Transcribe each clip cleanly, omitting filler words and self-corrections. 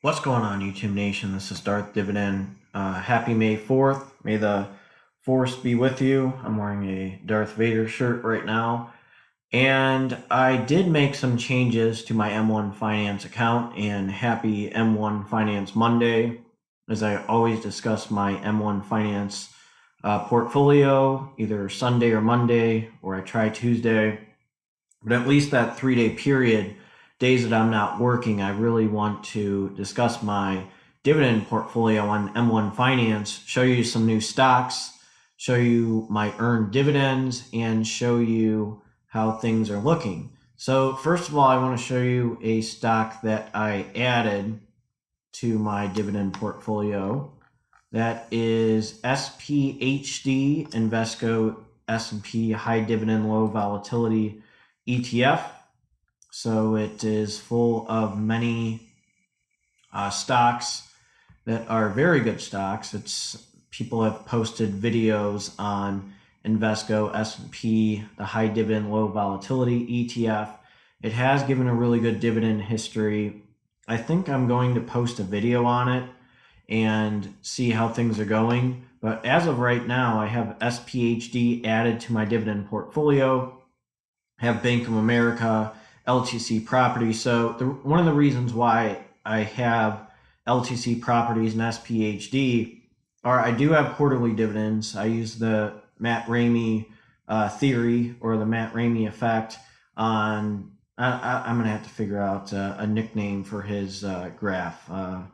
What's going on, YouTube Nation? This is Darth Dividend. Happy May 4th. May the Force be with you. I'm wearing a Darth Vader shirt right now. And I did make some changes to my M1 Finance account, and happy M1 Finance Monday. As I always discuss my M1 Finance portfolio, either Sunday or Monday, or I try Tuesday. But at least that 3 day period, days that I'm not working, I really want to discuss my dividend portfolio on M1 Finance, show you some new stocks, show you my earned dividends, and show you how things are looking. So first of all, I want to show you a stock that I added to my dividend portfolio. That is SPHD Invesco S&P High Dividend Low Volatility ETF. So it is full of many stocks that are very good stocks. People have posted videos on Invesco S&P, the High Dividend Low Volatility ETF. It has given a really good dividend history. I think I'm going to post a video on it and see how things are going. But as of right now, I have SPHD added to my dividend portfolio, have Bank of America, LTC Properties. So one of the reasons why I have LTC Properties and SPHD are I do have quarterly dividends. I use the Matt Ramey theory, or the Matt Ramey effect on. I'm gonna have to figure out a nickname for his graph. I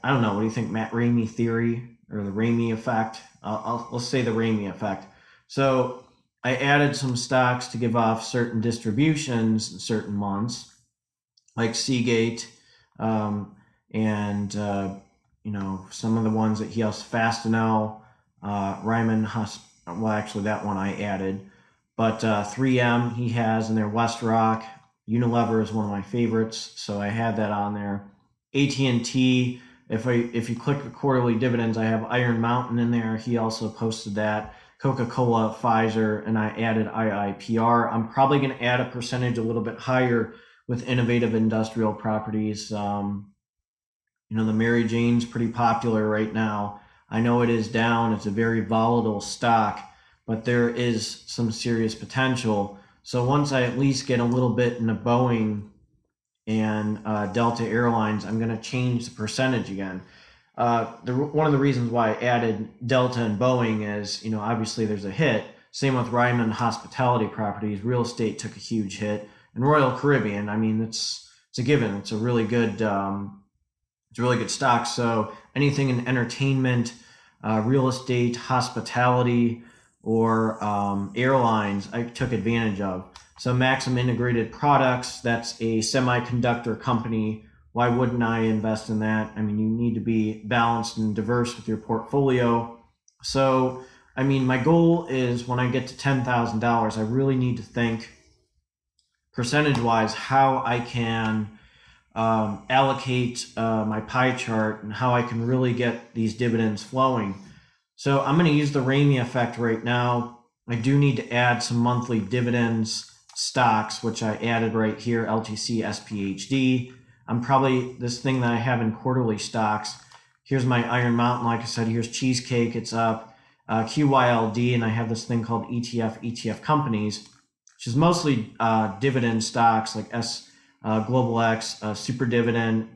don't know. What do you think, Matt Ramey theory or the Ramey effect? Let's say the Ramey effect. So I added some stocks to give off certain distributions in certain months, like Seagate, and some of the ones that he has, Fastenal, Ryman. Well, actually, that one I added, but 3M he has in there. WestRock, Unilever is one of my favorites, so I had that on there. AT&T. If you click the quarterly dividends, I have Iron Mountain in there. He also posted that. Coca-Cola, Pfizer, and I added IIPR. I'm probably going to add a percentage a little bit higher with innovative industrial properties. The Mary Jane's pretty popular right now. I know it is down. It's a very volatile stock, but there is some serious potential. So once I at least get a little bit into Boeing and Delta Airlines, I'm going to change the percentage again. One of the reasons why I added Delta and Boeing is, obviously there's a hit. Same with Ryman Hospitality Properties. Real estate took a huge hit, and Royal Caribbean. I mean, it's a given. It's a really good stock. So anything in entertainment, real estate, hospitality, or airlines, I took advantage of. So Maxim Integrated Products, that's a semiconductor company. Why wouldn't I invest in that? I mean, you need to be balanced and diverse with your portfolio. So, my goal is when I get to $10,000, I really need to think percentage-wise how I can allocate my pie chart and how I can really get these dividends flowing. So I'm going to use the Ramey effect right now. I do need to add some monthly dividends stocks, which I added right here, LTC, SPHD. I'm probably, this thing that I have in quarterly stocks, here's my Iron Mountain. Like I said, here's Cheesecake, it's up. QYLD, and I have this thing called ETF companies, which is mostly dividend stocks like Global X, Super Dividend,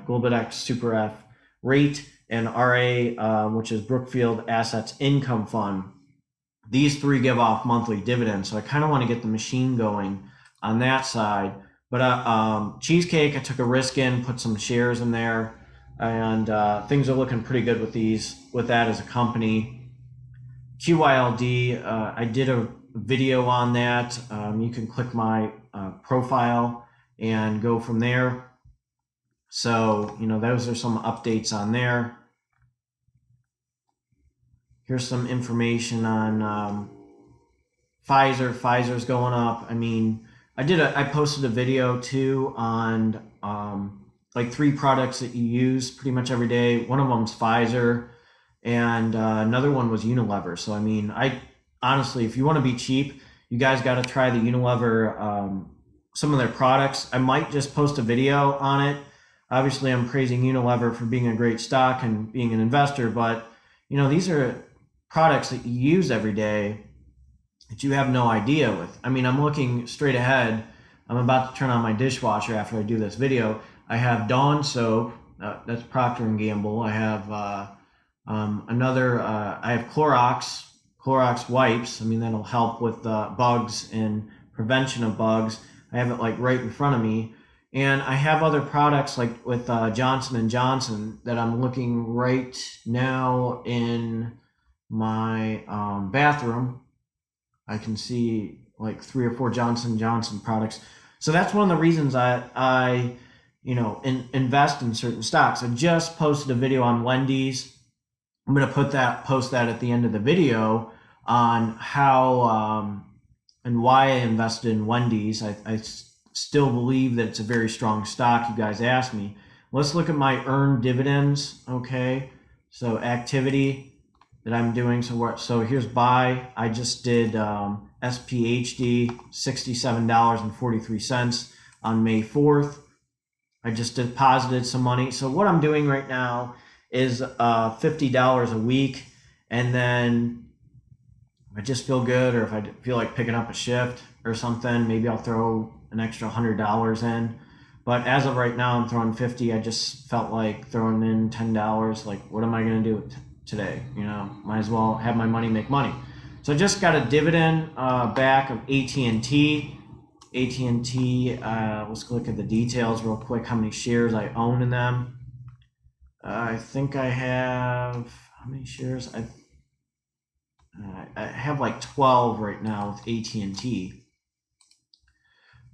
Global X, Super F, Rate, and RA, which is Brookfield Assets Income Fund. These three give off monthly dividends, so I kind of want to get the machine going on that side. But Cheesecake, I took a risk in, put some shares in there, and things are looking pretty good with that as a company. QYLD, I did a video on that. You can click my profile and go from there. So, those are some updates on there. Here's some information on Pfizer. Pfizer's going up. I posted a video too on like 3 products that you use pretty much every day. One of them's Pfizer, and another one was Unilever. So I honestly, if you want to be cheap, you guys got to try the Unilever, some of their products. I might just post a video on it Obviously, I'm praising Unilever for being a great stock and being an investor, but these are products that you use every day that you have no idea with. I mean, I'm looking straight ahead. I'm about to turn on my dishwasher after I do this video. I have Dawn soap. That's Procter and Gamble. I have I have Clorox wipes. I mean, that'll help with bugs and prevention of bugs. I have it like right in front of me. And I have other products like with Johnson and Johnson that I'm looking right now in my bathroom. I can see like 3 or 4 Johnson and Johnson products. So that's one of the reasons I invest in certain stocks. I just posted a video on Wendy's. I'm going to post that at the end of the video on how and why I invested in Wendy's. I still believe that it's a very strong stock. You guys asked me. Let's look at my earned dividends. Okay, so activity that I'm doing. So here's buy. I just did SPHD, $67.43 on May 4th. I just deposited some money. So what I'm doing right now is $50 a week, and then if I just feel good, or if I feel like picking up a shift or something, maybe I'll throw an extra $100 in. But as of right now, I'm throwing 50. I just felt like throwing in $10. Like, what am I going to do today? Might as well have my money make money. So I just got a dividend back of AT&T. AT&T, let's look at the details real quick, how many shares I own in them. I think I have, how many shares? I have like 12 right now with AT&T.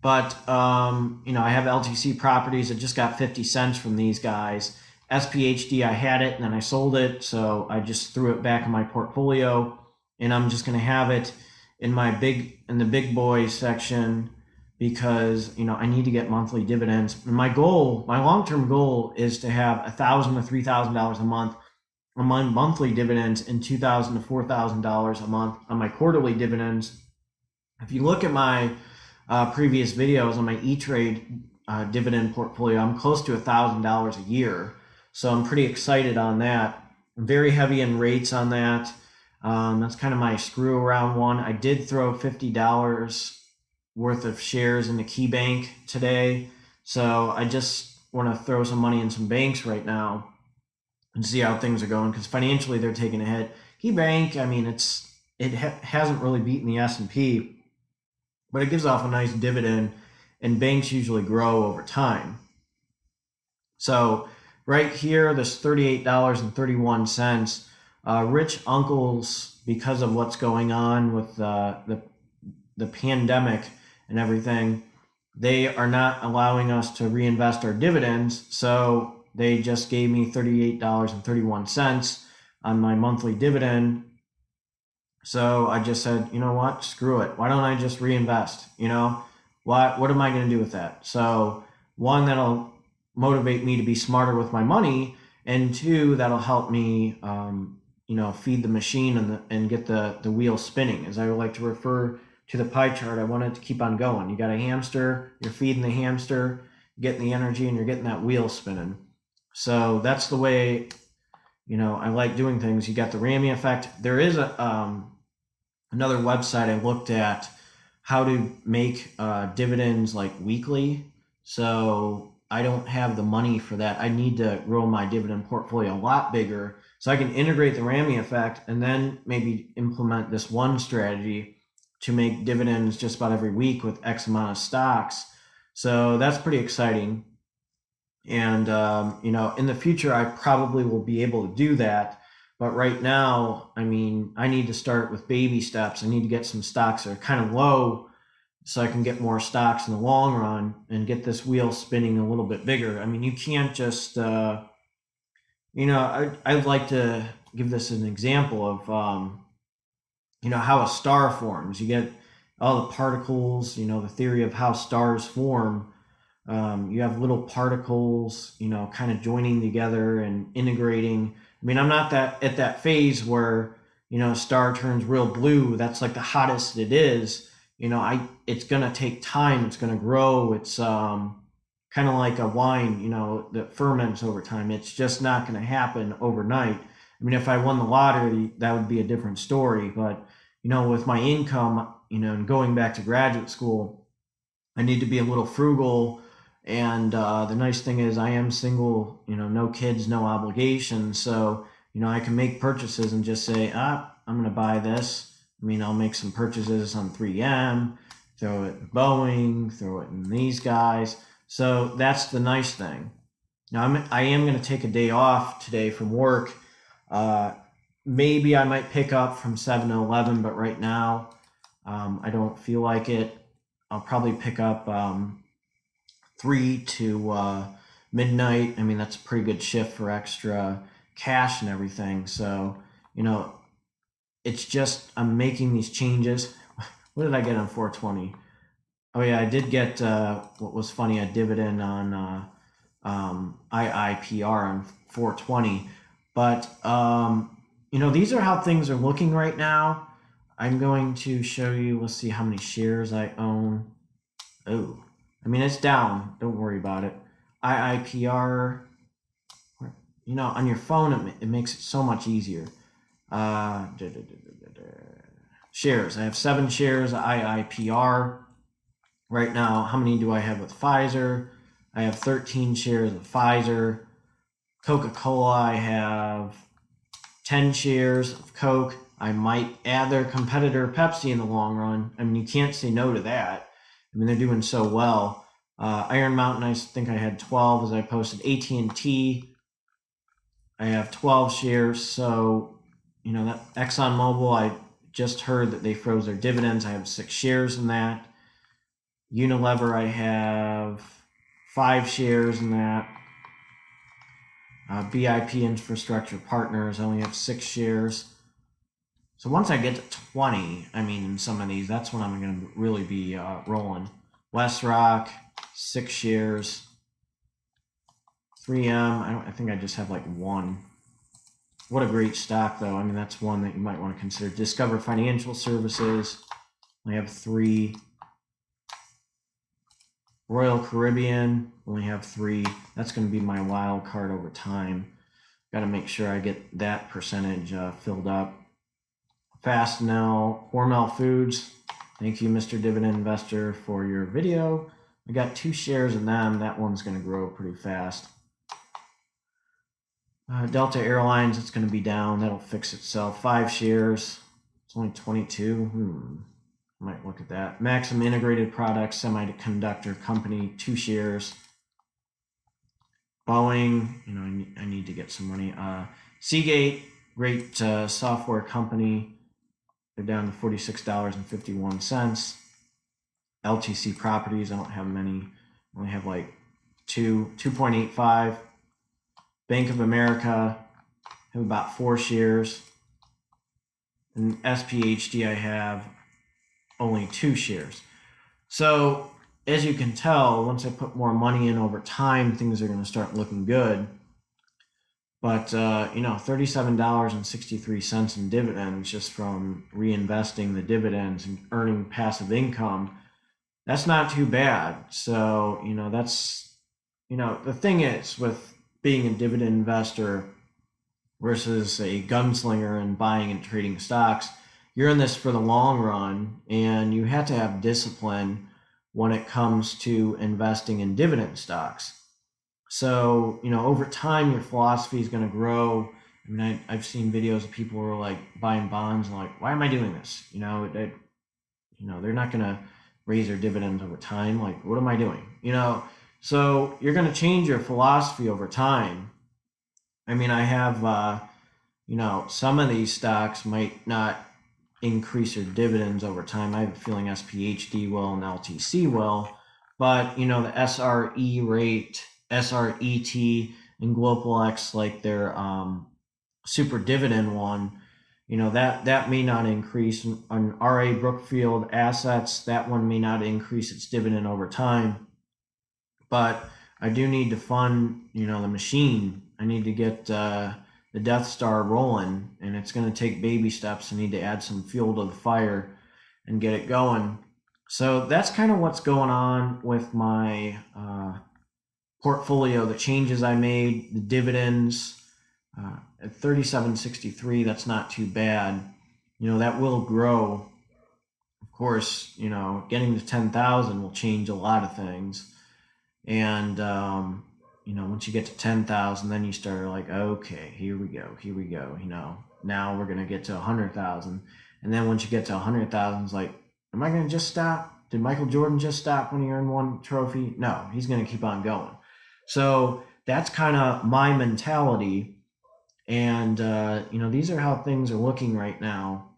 But, I have LTC Properties. I just got 50 cents from these guys. SPHD, I had it and then I sold it. So I just threw it back in my portfolio, and I'm just going to have it in the big boys section because, I need to get monthly dividends. And my long-term goal is to have $1,000 to $3,000 a month on my monthly dividends and $2,000 to $4,000 a month on my quarterly dividends. If you look at my previous videos on my E-Trade dividend portfolio, I'm close to $1,000 a year. So I'm pretty excited on that. I'm very heavy in rates on that. That's kind of my screw around one. I did throw $50 worth of shares in the Key Bank today. So I just want to throw some money in some banks right now and see how things are going, because financially they're taking a hit. Key Bank, I mean, it hasn't really beaten the S&P, but it gives off a nice dividend, and banks usually grow over time. So right here, this $38.31, rich uncles, because of what's going on with the pandemic and everything, they are not allowing us to reinvest our dividends. So they just gave me $38.31 on my monthly dividend. So I just said, you know what, screw it. Why don't I just reinvest? What am I going to do with that? So one, that'll motivate me to be smarter with my money, and two, that'll help me, feed the machine and get the wheel spinning. As I would like to refer to the pie chart, I want it to keep on going. You got a hamster, you're feeding the hamster, getting the energy, and you're getting that wheel spinning. So that's the way, I like doing things. You got the Ramey effect. There is another website I looked at, how to make dividends like weekly. So I don't have the money for that. I need to grow my dividend portfolio a lot bigger so I can integrate the Ramey effect and then maybe implement this one strategy to make dividends just about every week with X amount of stocks. So that's pretty exciting. And, in the future, I probably will be able to do that. But right now, I mean, I need to start with baby steps. I need to get some stocks that are kind of low so I can get more stocks in the long run and get this wheel spinning a little bit bigger. I mean, you can't just, I'd like to give this an example of, how a star forms. You get all the particles, the theory of how stars form. You have little particles, kind of joining together and integrating. I mean, I'm not at that phase where, a star turns real blue. That's like the hottest it is. It's going to take time. It's going to grow. It's kind kind of like a wine, you know, that ferments over time. It's just not going to happen overnight. I mean, if I won the lottery, that would be a different story. But, you know, with my income, you know, and going back to graduate school, I need to be a little frugal. And the nice thing is, I am single, you know, no kids, no obligations. So, you know, I can make purchases and just say, I'm going to buy this. I mean, I'll make some purchases on 3M, throw it in Boeing, throw it in these guys. So that's the nice thing. Now, I am going to take a day off today from work. Uh, Maybe I might pick up from 7 to 11, but right now I don't feel like it. I'll probably pick up 3 to midnight. I mean, that's a pretty good shift for extra cash and everything. So, you know, it's just I'm making these changes. What did I get on 420? Oh yeah, I did get what was funny, a dividend on IIPR on 420. But you know, these are how things are looking right now. I'm going to show you. Let's see how many shares I own. Oh, I mean, it's down. Don't worry about it. IIPR. You know, on your phone, it makes it so much easier. Shares. I have 7 shares of IIPR. Right now, how many do I have with Pfizer? I have 13 shares of Pfizer. Coca-Cola, I have 10 shares of Coke. I might add their competitor Pepsi in the long run. I mean, you can't say no to that. I mean, they're doing so well. Iron Mountain, I think I had 12 as I posted. AT&T, I have 12 shares. So, you know, that ExxonMobil, I just heard that they froze their dividends. I have 6 shares in that. Unilever, I have 5 shares in that. BIP Infrastructure Partners, I only have 6 shares. So once I get to 20, I mean, in some of these, that's when I'm going to really be rolling. WestRock, 6 shares. 3M, I think I just have like 1. What a great stock, though. I mean, that's one that you might want to consider. Discover Financial Services, I have 3. Royal Caribbean, only have 3. That's going to be my wild card over time. Got to make sure I get that percentage filled up. Fastenal, Hormel Foods. Thank you, Mr. Dividend Investor, for your video. I got 2 shares in them. That one's going to grow pretty fast. Delta Airlines, it's going to be down. That'll fix itself. 5 shares. It's only 22. Might look at that. Maxim Integrated Products, semiconductor company, 2 shares. Boeing, you know, I need to get some money. Seagate, great software company. They're down to $46.51. LTC Properties, I don't have many. I only have like 2.85. Bank of America, I have about 4 shares. And SPHD, I have only 2 shares. So as you can tell, once I put more money in over time, things are going to start looking good. But you know, $37.63 in dividends just from reinvesting the dividends and earning passive income, that's not too bad. So, you know, that's, you know, the thing is with being a dividend investor versus a gunslinger and buying and trading stocks, you're in this for the long run, and you have to have discipline when it comes to investing in dividend stocks. So, you know, over time, your philosophy is going to grow. I mean, I've seen videos of people who are like buying bonds and like, why am I doing this? You know, they're not going to raise their dividends over time. Like, what am I doing? You know, so you're going to change your philosophy over time. I mean, I have, you know, some of these stocks might not increase their dividends over time. I have a feeling SPHD will and LTC will, but you know, the SRE rate, SRET, and Global X, like their super dividend one, you know, that may not increase. On RA Brookfield Assets, that one may not increase its dividend over time, but I do need to fund, you know, the machine. I need to get the Death Star rolling, and it's going to take baby steps. I need to add some fuel to the fire and get it going. So that's kind of what's going on with my portfolio, the changes I made, the dividends at 37.63, that's not too bad. That will grow. Of course, getting to 10,000 will change a lot of things. And, once you get to 10,000, then you start like, okay, here we go. Now we're going to get to 100,000. And then once you get to 100,000, it's like, am I going to just stop? Did Michael Jordan just stop when he earned one trophy? No, he's going to keep on going. So that's kind of my mentality. And, these are how things are looking right now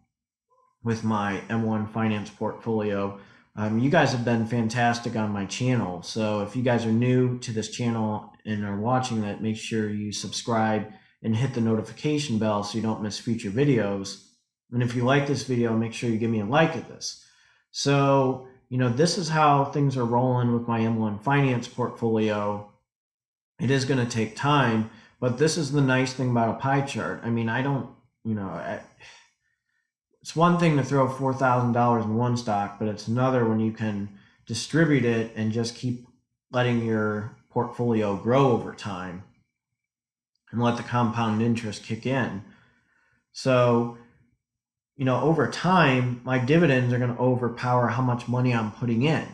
with my M1 finance portfolio. You guys have been fantastic on my channel. So if you guys are new to this channel and are watching that, make sure you subscribe and hit the notification bell so you don't miss future videos. And if you like this video, make sure you give me a like at this. So, this is how things are rolling with my M1 finance portfolio. It is going to take time, but this is the nice thing about a pie chart. I mean, it's one thing to throw $4,000 in one stock, but it's another when you can distribute it and just keep letting your portfolio grow over time and let the compound interest kick in. So, over time, my dividends are going to overpower how much money I'm putting in.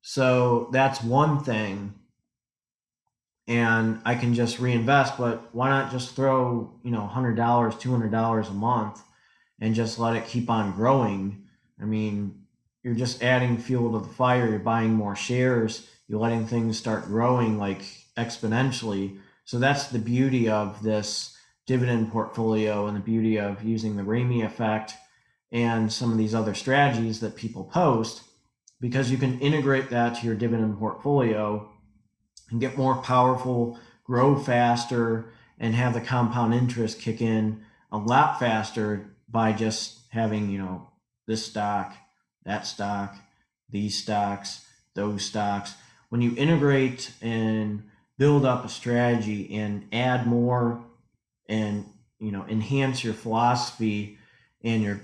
So that's one thing. And I can just reinvest, but why not just throw, $100, $200 a month and just let it keep on growing? I mean, you're just adding fuel to the fire. You're buying more shares. You're letting things start growing like exponentially. So that's the beauty of this dividend portfolio and the beauty of using the Ramey effect and some of these other strategies that people post, because you can integrate that to your dividend portfolio and get more powerful, grow faster, and have the compound interest kick in a lot faster by just having, this stock, that stock, these stocks, those stocks. When you integrate and build up a strategy and add more and, enhance your philosophy and your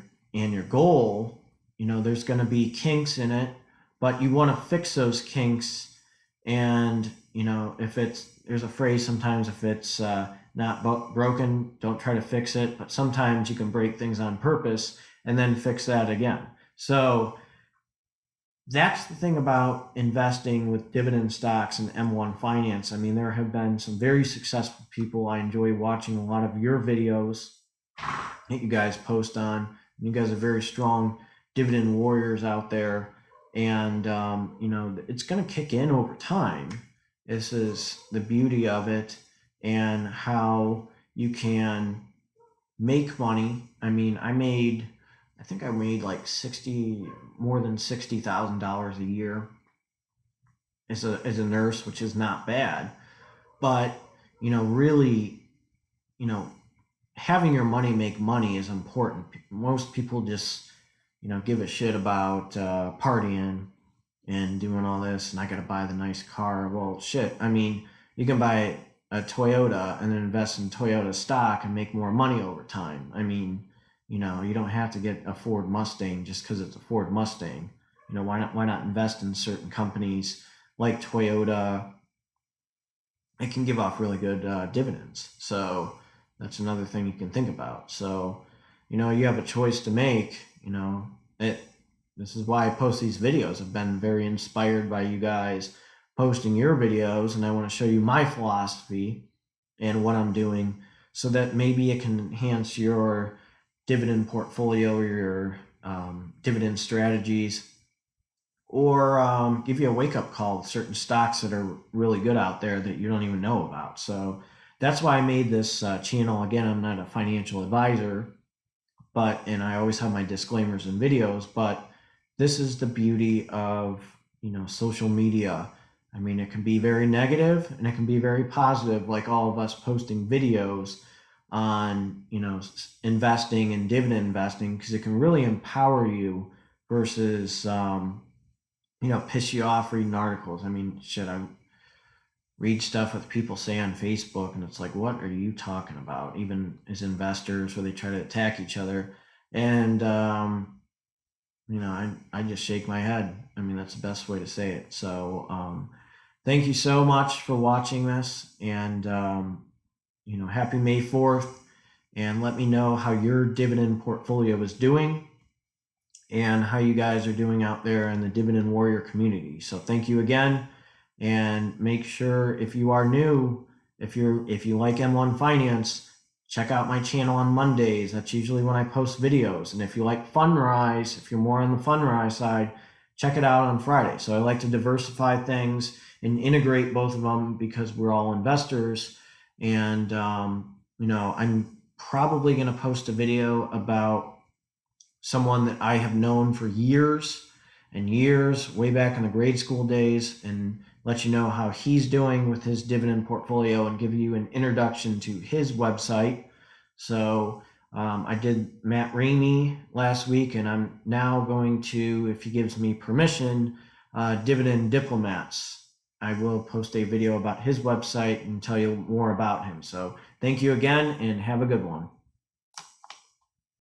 goal, there's going to be kinks in it, but you want to fix those kinks. And, there's a phrase sometimes, if it's not broken, don't try to fix it. But sometimes you can break things on purpose and then fix that again. So that's the thing about investing with dividend stocks and M1 finance. I mean, there have been some very successful people. I enjoy watching a lot of your videos that you guys post on. You guys are very strong dividend warriors out there. And, it's going to kick in over time. This is the beauty of it and how you can make money. I mean, I think I made like more than $60,000 a year as a nurse, which is not bad. But, really, having your money make money is important. Most people just, give a shit about partying and doing all this, and I gotta buy the nice car. Well, shit. I mean, you can buy a Toyota and then invest in Toyota stock and make more money over time. I mean, you don't have to get a Ford Mustang just because it's a Ford Mustang. Why not invest in certain companies like Toyota? It can give off really good dividends. So that's another thing you can think about. So, you have a choice to make. This is why I post these videos. I've been very inspired by you guys posting your videos, and I want to show you my philosophy and what I'm doing so that maybe it can enhance your dividend portfolio or your dividend strategies, or give you a wake-up call with certain stocks that are really good out there that you don't even know about. So that's why I made this channel. Again, I'm not a financial advisor, and I always have my disclaimers in videos, but this is the beauty of, social media. I mean, it can be very negative and it can be very positive, like all of us posting videos on, investing and dividend investing, because it can really empower you versus, piss you off reading articles. I mean, shit, I read stuff that people say on Facebook and it's like, what are you talking about? Even as investors, where they try to attack each other. And, I just shake my head. I mean, that's the best way to say it. So thank you so much for watching this, and happy May 4th. And let me know how your dividend portfolio is doing and how you guys are doing out there in the Dividend Warrior community. So thank you again, and make sure, if you are new, if you like M1 Finance, check out my channel on Mondays. That's usually when I post videos. And if you like Fundrise, if you're more on the Fundrise side, check it out on Friday. So I like to diversify things and integrate both of them because we're all investors. And I'm probably going to post a video about someone that I have known for years and years, way back in the grade school days, and let you know how he's doing with his dividend portfolio and give you an introduction to his website. So I did Matt Ramey last week, and I'm now going to, if he gives me permission, Dividend Diplomats. I will post a video about his website and tell you more about him. So thank you again, and have a good one.